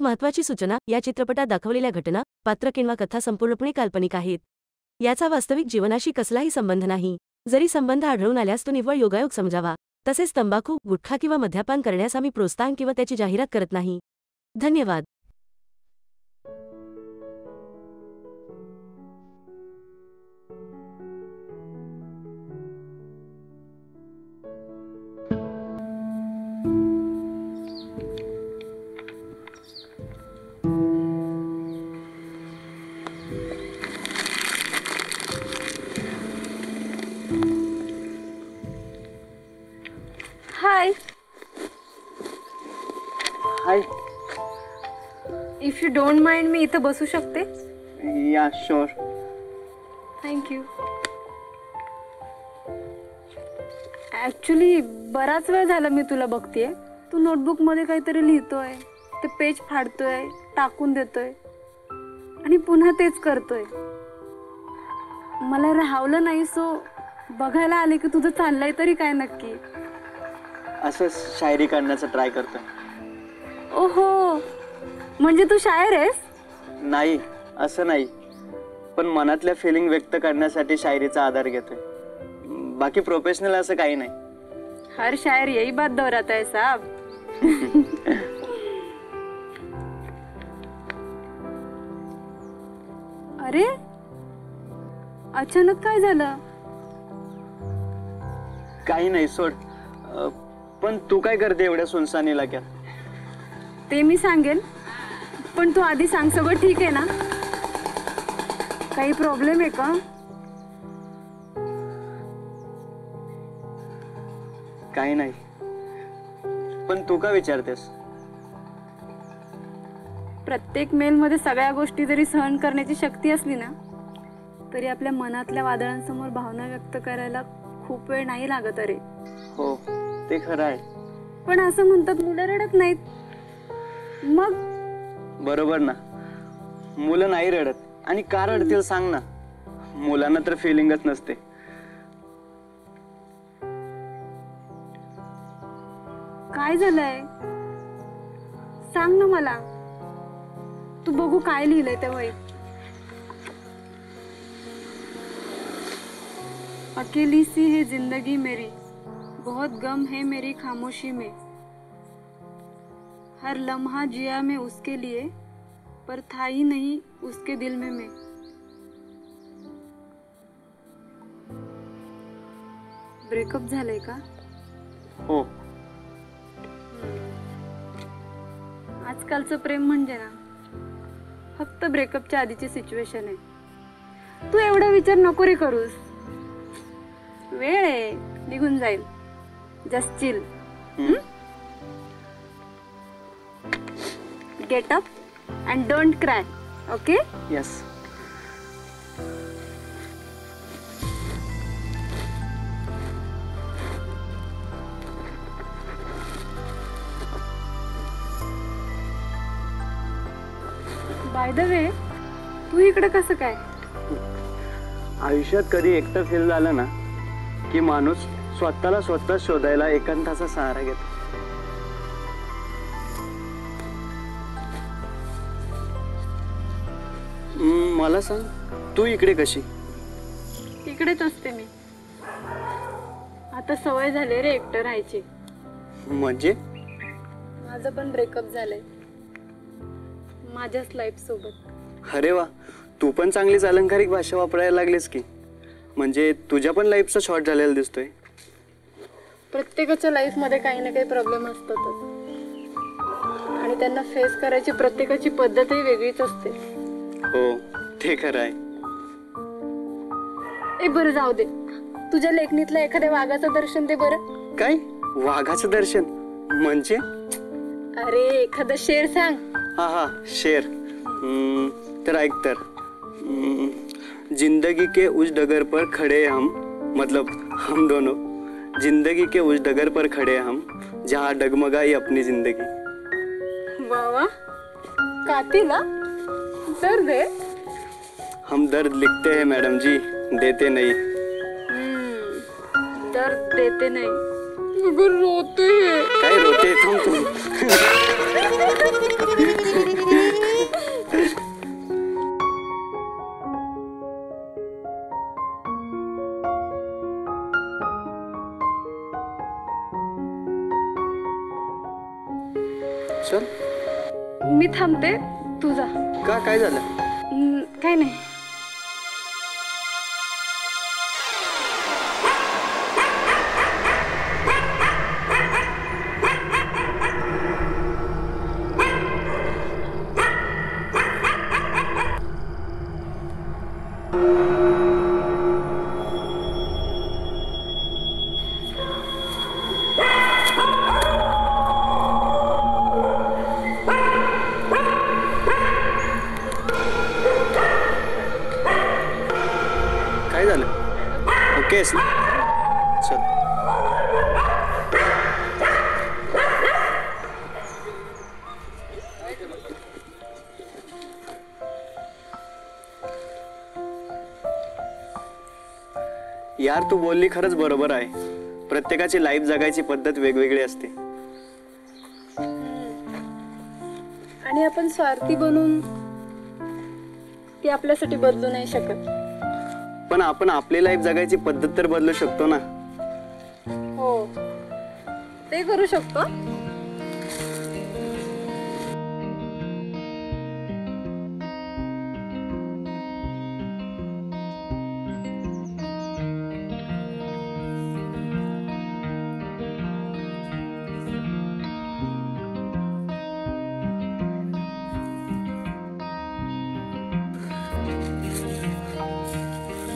महत्त्वाची सूचना, या चित्रपटात दाखवलेल्या घटना, पात्र किंवा कथा संपूर्णपणे काल्पनिक आहेत. याचा वास्तविक जीवनाशी कसलाही संबंध नाही. जरी संबंध आढळून आल्यास तो निव्वळ योगायोग समजावा. तसेच तंबाखू, गुटखा किंवा मद्यपान करण्यास आम्ही प्रोत्साहन किंवा त्याची जाहिरात करत नाही. धन्यवाद. Hi. High. If you don't mind, मी इथं बसू शकते? या शुअर. थँक्यू. ॲक्च्युली बराच वेळ झाला मी तुला बघतेय. तू नोटबुकमध्ये काहीतरी लिहितोय, ते पेज फाडतोय, टाकून देतोय आणि पुन्हा तेच करतोय. मला राहवलं नाही, सो बघायला आले की तुझं चाललंय तरी काय नक्की. असं शायरी काढण्याचा ट्राय करतोय. ओहो, म्हणजे तू शायर आहेस? नाही, असं नाही, पण मनातल्या फिलिंग व्यक्त करण्यासाठी शायरीचा आधार घेतोय. बाकी प्रोफेशनल असं काही नाही. हर शायर यही बात दोहराता है साहब. अरे अचानक काय झालं? काही नाही, सोड. पण तू काय करते एवढ्या सुनसान इलाक्यात? ते मी सांगेन, पण तू आधी सांग, सगळं ठीक आहे ना? काही प्रॉब्लेम आहे का? काही नाही, पण तू का विचारतेस? प्रत्येक मेलमध्ये सगळ्या गोष्टी जरी सहन करण्याची शक्ती असली ना, तरी आपल्या मनातल्या वादळांसमोर भावना व्यक्त करायला खूप वेळ नाही लागत. अरे हो, ते खरं आहे. पण असं म्हणतात मुलं रडत नाहीत. मग बरोबर ना, मुलं नाही रडत. आणि का रडतील सांग ना? मुलांना तर फिलिंगच नसते. काय झालंय सांग ना मला. तू बघू काय लिहिलंय त्या वहीत. अकेली सी है जिंदगी मेरी, बहुत गम है मेरी खामोशी में, हर लम्हा जिया मैं उसके लिए, पर था ही नहीं उसके दिल में मैं. ब्रेकअप झालंय का? हो. आजकालचं प्रेम म्हणजे ना फक्त ब्रेकअपच्या आधीची सिच्युएशन आहे. तू एवढा विचार नको रे करूस. वेळ आहे, निघून जाईल. Just chill. Get up and don't cry. Okay? Yes. By the way, तू इकडे कसं काय? आयुष्यात कधी एकटं फील झालं ना की माणूस स्वतःला स्वतः शोधायला एकांताचा सहारा घेतो. मला सांग, तू इकडे कशी? इकडेच असते मी. आता सवय झाली रे एकटं राहायची. म्हणजे? माझं पण ब्रेकअप झालंय माझ्याच लाईफ सोबत. अरे वा, तू पण चांगलीच अलंकारिक भाषा वापरायला लागलीस की. म्हणजे तुझ्या पण लाईफचा शॉर्ट झालेला दिसतोय. प्रत्येकाच्या लाईफ मध्ये काही ना काही प्रॉब्लेम असतातच आणि त्यांना फेस करायची प्रत्येकाची पद्धतही वेगळीच असते. हो, ते खरं आहे. ए बरं जाऊ दे, तुझ्या लेखणीतल्या एखाद्या वाघाचं दर्शन दे बरं. काय? वाघाचं दर्शन म्हणजे? अरे एखादं शेर सांग. हा हा, शेर. तर ऐक तर. जिंदगी के उस डगर पर खड़े हम, मतलब हम दोनों, जिंदगी के उस डगर पर खड़े हम जहाँ डगमगाई अपनी जिंदगी. वाह वाह, कातिला दर्द है. हम दर्द लिखते हैं मैडम जी, देते नहीं. दर्द देते नहीं मगर रोते हैं. काय रोते? थांब तू. चल. मी थांबते, तू जा. का, काय झालं? काय नाही. काय झालं? ओके आहेस ना? चल. यार तू बोलली खरंच बरोबर आहे. प्रत्येकाची लाईफ जगायची पद्धत वेगवेगळी असते. आणि आपण स्वार्थी बनून ती आपल्यासाठी बदलू नाही शकत. पण आपण आपली लाईफ जगायची पद्धत तर बदलू शकतो ना. हो, ते करू शकतो.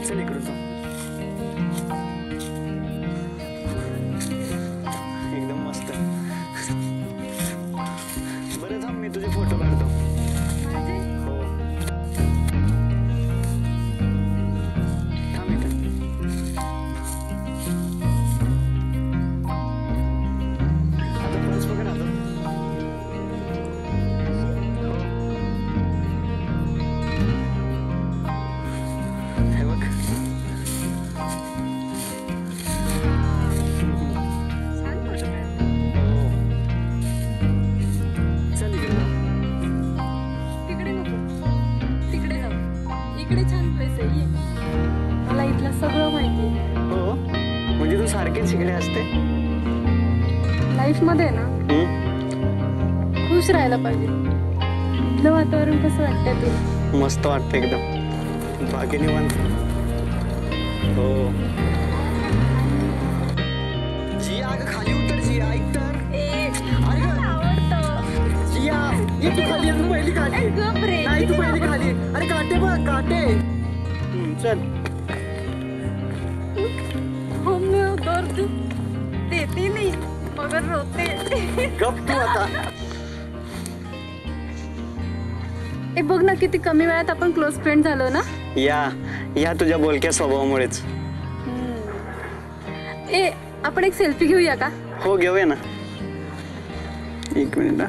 चल इकडून जाऊ. एकदम मस्त. बरं थांब, मी तुझे फोटो काढतो. हो. थांब इथं. आता पर्स पकड आता. हे बघ. चल इकडे जाऊ. तिकडे नको, तिकडे जाऊ. इकडे छान प्लेस आहे, ये. मला इथलं सगळं माहिती आहे. हो, म्हणजे तू सारखीच इकडे असते. लाईफ मध्ये ना खुश राहायला पाहिजे. इथलं वातावरण कसं वाटतंय तुला? मस्त वाटतं एकदम. बाकी निवांत. हो. जिया, अगं खाली उतर जिया. ऐक तर. अरे गं. जिया, ये तू खाली ये. तू पहिली खाली ये. नाही तू पहिली खाली ये. अरे काटे बघ, काटे. चल. हो, मी दर्द देते नाही मगर रोते. गप तू आता. ए बघ ना, किती कमी वेळात आपण क्लोज फ्रेंड झालो ना. या तुझ्या बोलक्या स्वभावामुळेच. ए, आपण एक सेल्फी घेऊया का? हो, घेऊया ना. एक मिनिट.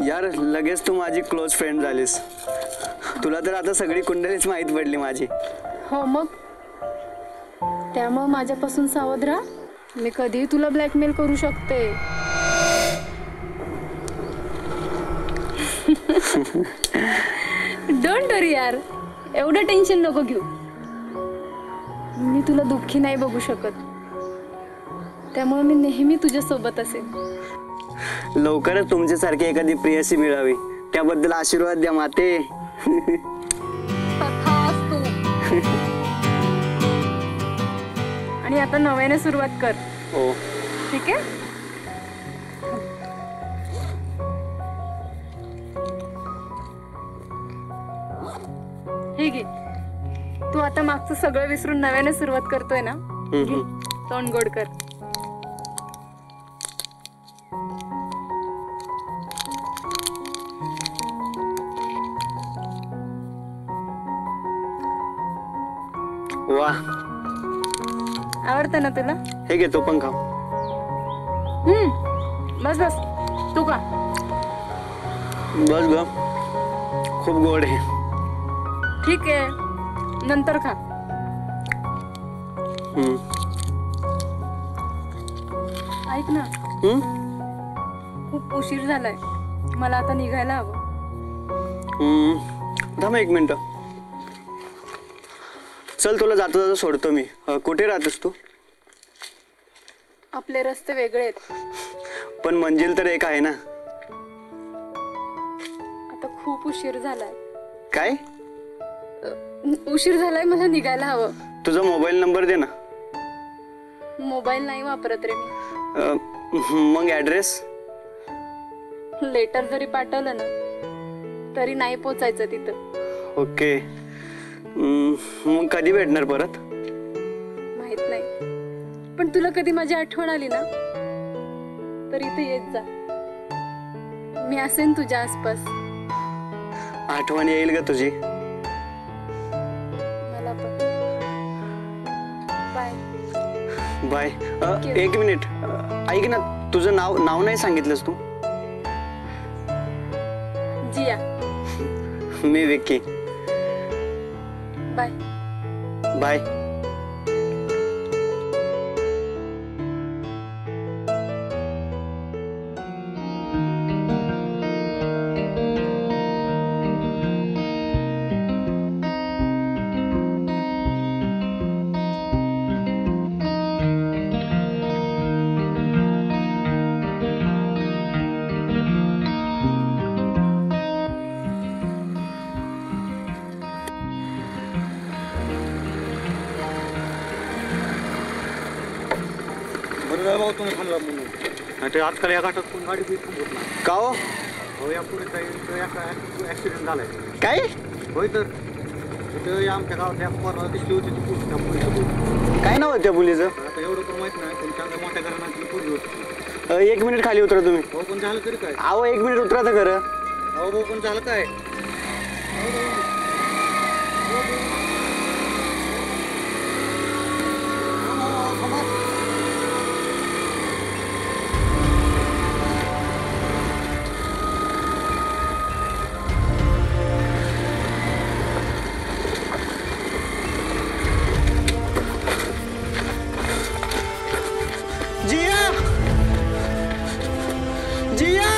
यार लगेच तू माझी क्लोज फ्रेंड झालीस. तुला तर आता सगळी कुंडलीच माहीत पडली माझी. हो मग, त्यामुळे माझ्यापासून सावध राहा. मी कधीही तुला ब्लॅकमेल करू शकते. डोंट वरी यार, एवढं टेन्शन नको घेऊ. मी तुला दुःखी नाही बघू शकत, त्यामुळे मी नेहमी तुझ्या सोबत असेल. लवकरच तुमच्यासारखी एखादी प्रियसी मिळावी, त्याबद्दल आशीर्वाद द्या माते. तथास्तु. आणि आता नव्याने सुरुवात कर. हो. ठीक आहे. हे घे. तू आता मागचं सगळं विसरून नव्याने सुरुवात करतोय ना. घे, तोंड गोड कर. वा, आवडतं ना तुला? हे घे, तो पण खाऊ. बस बस, तू का? बस ग, खूप गोड आहे. ठीक आहे, नंतर खा. ऐक ना, खूप उशीर झालाय, मला आता निघायला हवं. थांब एक मिनिट. चल तुला जाता जाता सोडतो मी. कुठे राहतोस तू? आपले रस्ते वेगळे आहेत. पण मंजिल तर एक आहे ना. आता खूप उशीर झालाय. काय? उशीर झालाय, मला निघायला हवं. तुझा मोबाईल नंबर दे ना. मोबाईल नाही वापरत रे मी. मग ऍड्रेस? लेटर जरी पाठवलं ना तरी नाही पोचायचं तिथं. ओके. मग कधी भेटणार परत? माहित नाही, पण तुला कधी माझी आठवण आली ना तर इथे येत जा. मी असेन तुझ्या आसपास. आठवण येईल का तुझी? मला पण. बाय. बाय. एक मिनिट, ऐक ना, तुझं नाव नाही सांगितलंस तू. जिया. मी विक्की. बाय. बाय. तुम्ही थांबला म्हणून ते आजकाल या घाटात कोण गाडी बी थांबवत नाही. का हो? हो, यापुढे काही ऍक्सिडेंट झालाय. काय? होय, तर तिथं आमच्या गावात या पोराला दिसली होती ती पोलीस. काय नाव त्या मुलीचं? आता एवढं पण माहित नाही, पण चांगल्या मोठ्या घराण्यातली पोरगी होती. एक मिनिट खाली उतरा तुम्ही. हो, पण झालं तरी काय? अहो एक मिनिट उतरा तर खरं. हो भाऊ, पण झालं काय? जिया! जिया!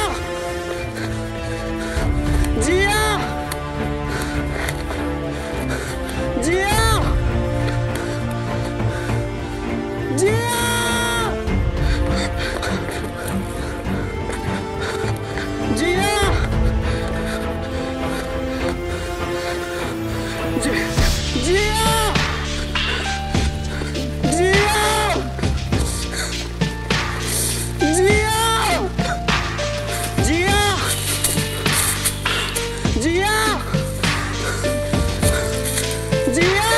जिया! जिया! जिया! जिया! जिया!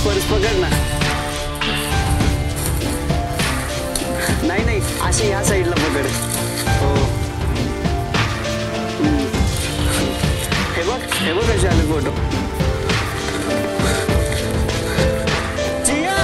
पर्स पकड ना. नाही, अशी ह्या साईडला पकड. हो. हे बघ कसे आले फोटो. जिया!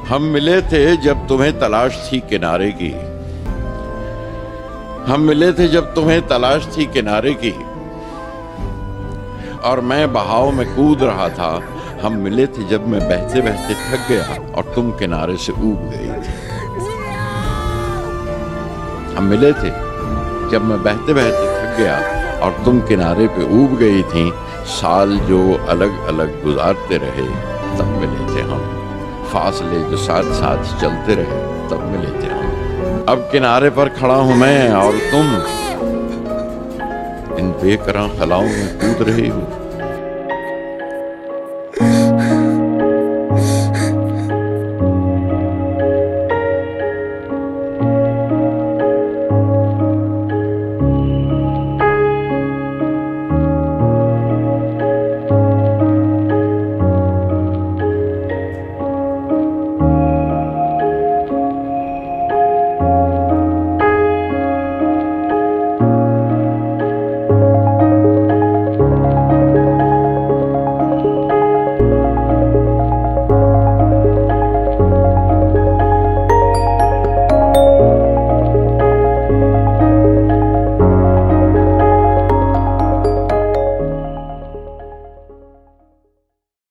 हम मिले थे जब तुम्हें तलाश थी किनारे की. हम मिले थे जब तुम्हें तलाश थी किनारे की, और मैं बहाव में कूद रहा था. हम मिले थे जब मैं बहते बहते थक गया और तुम किनारे से ऊब गई थी. हम मिले थे जब मैं बहते बहते थक गया और तुम किनारे पे ऊब गई थी. साल जो अलग अलग गुजारते रहे तब मिले थे हम. फासले जो साथ साथ चलते रहे तब मिले थे हम. अब किनारे पर खड़ा हूं मैं और तुम इन बेकरां खलाओं में कूद रही हो।